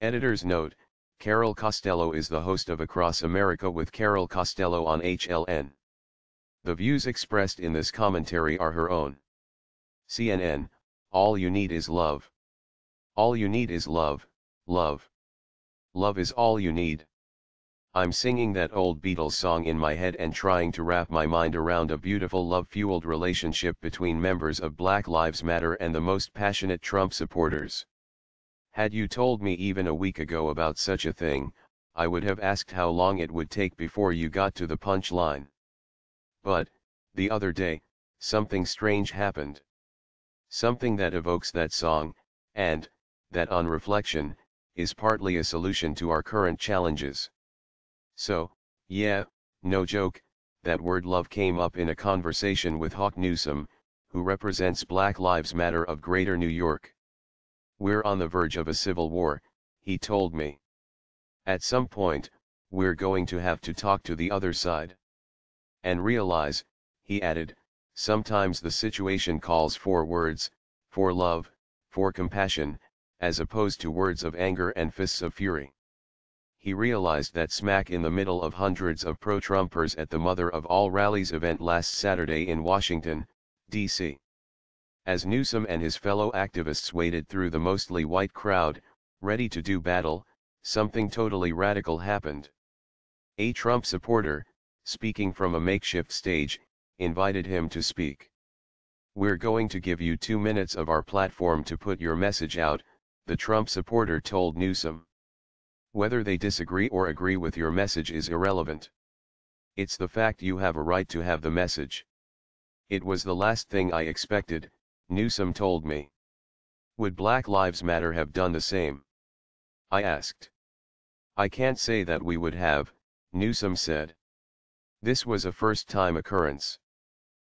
Editor's note: Carol Costello is the host of Across America with Carol Costello on HLN. The views expressed in this commentary are her own. CNN: all you need is love. All you need is love, love. Love is all you need. I'm singing that old Beatles song in my head and trying to wrap my mind around a beautiful love-fueled relationship between members of Black Lives Matter and the most passionate Trump supporters. Had you told me even a week ago about such a thing, I would have asked how long it would take before you got to the punchline. But, the other day, something strange happened. Something that evokes that song, and, that on reflection, is partly a solution to our current challenges. So, yeah, no joke, that word love came up in a conversation with Hawk Newsome, who represents Black Lives Matter of Greater New York. We're on the verge of a civil war, he told me. At some point, we're going to have to talk to the other side. And realize, he added, sometimes the situation calls for words, for love, for compassion, as opposed to words of anger and fists of fury. He realized that smack in the middle of hundreds of pro-Trumpers at the Mother of All Rallies event last Saturday in Washington, D.C. As Newsome and his fellow activists waded through the mostly white crowd, ready to do battle, something totally radical happened. A Trump supporter, speaking from a makeshift stage, invited him to speak. "We're going to give you 2 minutes of our platform to put your message out," the Trump supporter told Newsome. "Whether they disagree or agree with your message is irrelevant. It's the fact you have a right to have the message." "It was the last thing I expected," Newsome told me. "Would Black Lives Matter have done the same?" I asked. "I can't say that we would have," Newsome said. "This was a first-time occurrence.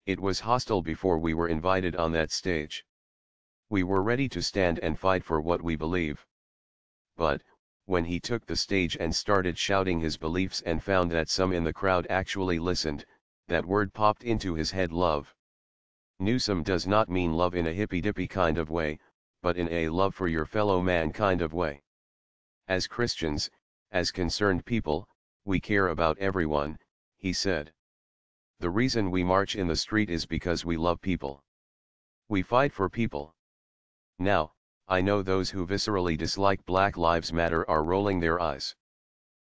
It was hostile before we were invited on that stage. We were ready to stand and fight for what we believe. But, when he took the stage and started shouting his beliefs and found that some in the crowd actually listened, that word popped into his head: love." Newsome does not mean love in a hippy-dippy kind of way, but in a love for your fellow man kind of way. "As Christians, as concerned people, we care about everyone," he said. "The reason we march in the street is because we love people. We fight for people." Now, I know those who viscerally dislike Black Lives Matter are rolling their eyes.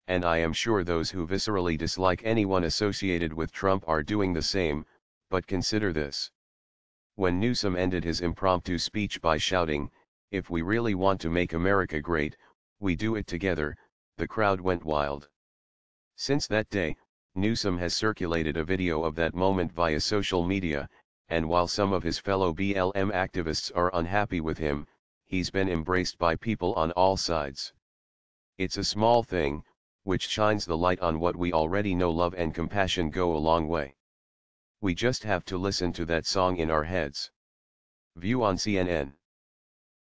And I am sure those who viscerally dislike anyone associated with Trump are doing the same, but consider this. When Newsome ended his impromptu speech by shouting, "If we really want to make America great, we do it together," the crowd went wild. Since that day, Newsome has circulated a video of that moment via social media, and while some of his fellow BLM activists are unhappy with him, he's been embraced by people on all sides. It's a small thing, which shines the light on what we already know: love and compassion go a long way. We just have to listen to that song in our heads. View on CNN.